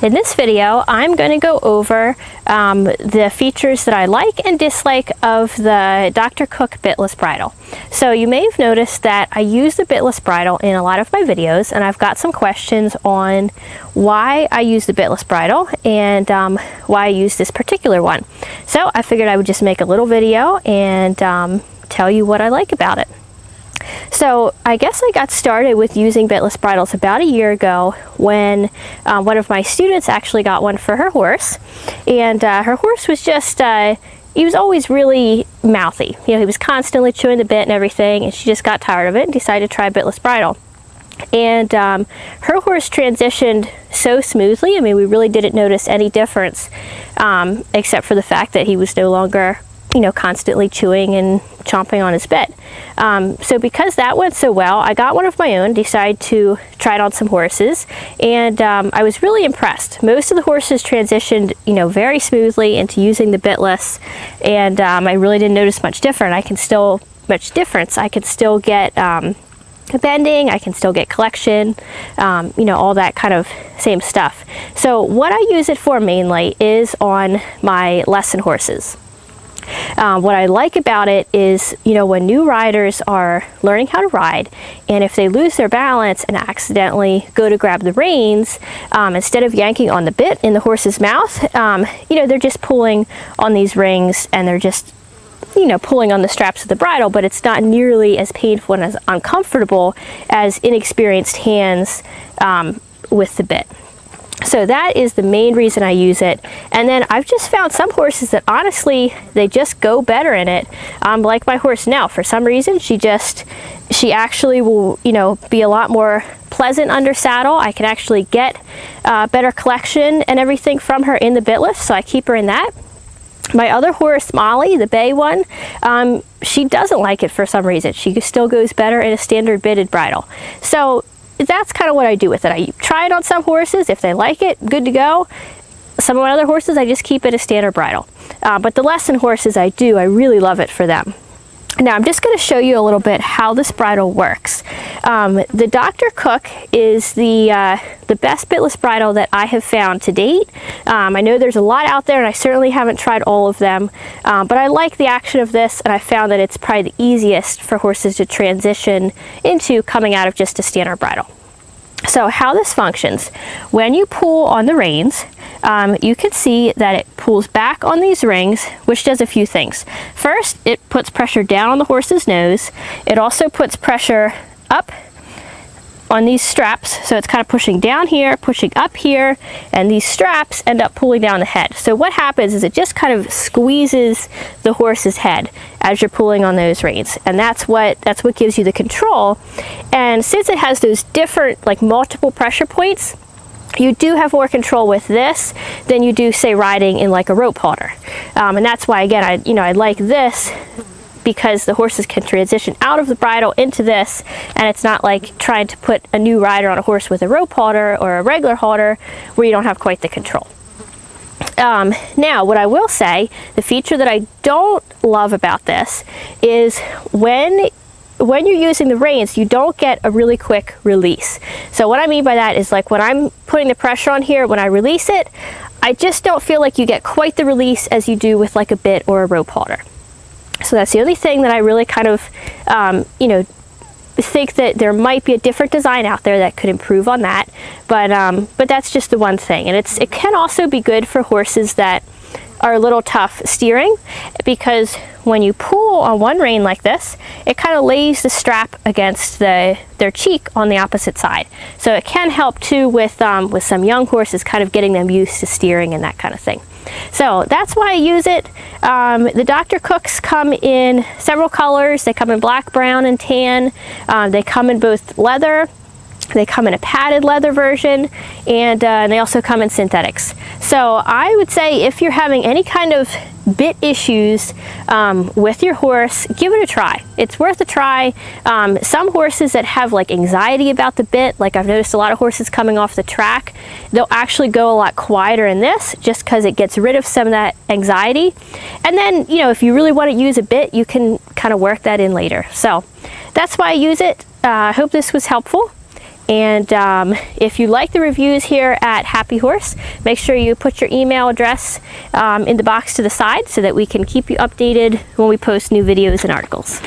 In this video, I'm going to go over the features that I like and dislike of the Dr. Cook Bitless Bridle. So you may have noticed that I use the Bitless Bridle in a lot of my videos, and I've got some questions on why I use the Bitless Bridle and why I use this particular one. So I figured I would just make a little video and tell you what I like about it. So I guess I got started with using Bitless Bridles about a year ago when one of my students actually got one for her horse, and her horse was just, he was always really mouthy. You know, he was constantly chewing the bit and everything, and she just got tired of it and decided to try Bitless Bridle. And her horse transitioned so smoothly. I mean, we really didn't notice any difference except for the fact that he was no longer, you know, constantly chewing and chomping on his bit. So because that went so well, I got one of my own, decided to try it on some horses, and I was really impressed. Most of the horses transitioned, you know, very smoothly into using the bitless, and I really didn't notice much difference. I can still get bending, I can still get collection, you know, all that kind of same stuff. So what I use it for mainly is on my lesson horses. What I like about it is, you know, when new riders are learning how to ride, and if they lose their balance and accidentally go to grab the reins, instead of yanking on the bit in the horse's mouth, you know, they're just pulling on these rings, and they're just, you know, pulling on the straps of the bridle, but it's not nearly as painful and as uncomfortable as inexperienced hands with the bit. So that is the main reason I use it. And then I've just found some horses that honestly, they just go better in it. Like my horse now, for some reason, she actually will, you know, be a lot more pleasant under saddle. I can actually get better collection and everything from her in the bitless, so I keep her in that. My other horse, Molly, the bay one, she doesn't like it for some reason. She still goes better in a standard bitted bridle. So that's kind of what I do with it. I try it on some horses. If they like it, good to go. Some of my other horses, I just keep it a standard bridle. But the lesson horses, I really love it for them. Now I'm just going to show you a little bit how this bridle works. The Dr. Cook is the best bitless bridle that I have found to date. I know there's a lot out there, and I certainly haven't tried all of them, but I like the action of this, and I found that it's probably the easiest for horses to transition into coming out of just a standard bridle. So how this functions, when you pull on the reins, you can see that it pulls back on these rings, which does a few things. First, it puts pressure down on the horse's nose. It also puts pressure up on these straps, so it's kind of pushing down here, pushing up here, and these straps end up pulling down the head. So what happens is it just kind of squeezes the horse's head as you're pulling on those reins, and that's what gives you the control. And since it has those different, like, multiple pressure points, you do have more control with this than you do, say, riding in like a rope halter. And that's why, again, I like this, because the horses can transition out of the bridle into this, and it's not like trying to put a new rider on a horse with a rope halter or a regular halter where you don't have quite the control. Now, what I will say, the feature that I don't love about this is when you're using the reins, you don't get a really quick release. So what I mean by that is, like, when I'm putting the pressure on here, when I release it, I just don't feel like you get quite the release as you do with like a bit or a rope halter. So that's the only thing that I really kind of, you know, think that there might be a different design out there that could improve on that. But that's just the one thing. And it can also be good for horses that are a little tough steering, because when you pull on one rein like this, it kind of lays the strap against their cheek on the opposite side. So it can help too with some young horses, kind of getting them used to steering and that kind of thing. So that's why I use it. The Dr. Cooks come in several colors. They come in black, brown, and tan. They come in both leather. They come in a padded leather version, and they also come in synthetics. So I would say if you're having any kind of bit issues with your horse, give it a try. It's worth a try. Some horses that have like anxiety about the bit, like I've noticed a lot of horses coming off the track, they'll actually go a lot quieter in this just because it gets rid of some of that anxiety. And then, you know, if you really want to use a bit, you can kind of work that in later. So that's why I use it. I hope this was helpful. And if you like the reviews here at Happy Horse, make sure you put your email address in the box to the side so that we can keep you updated when we post new videos and articles.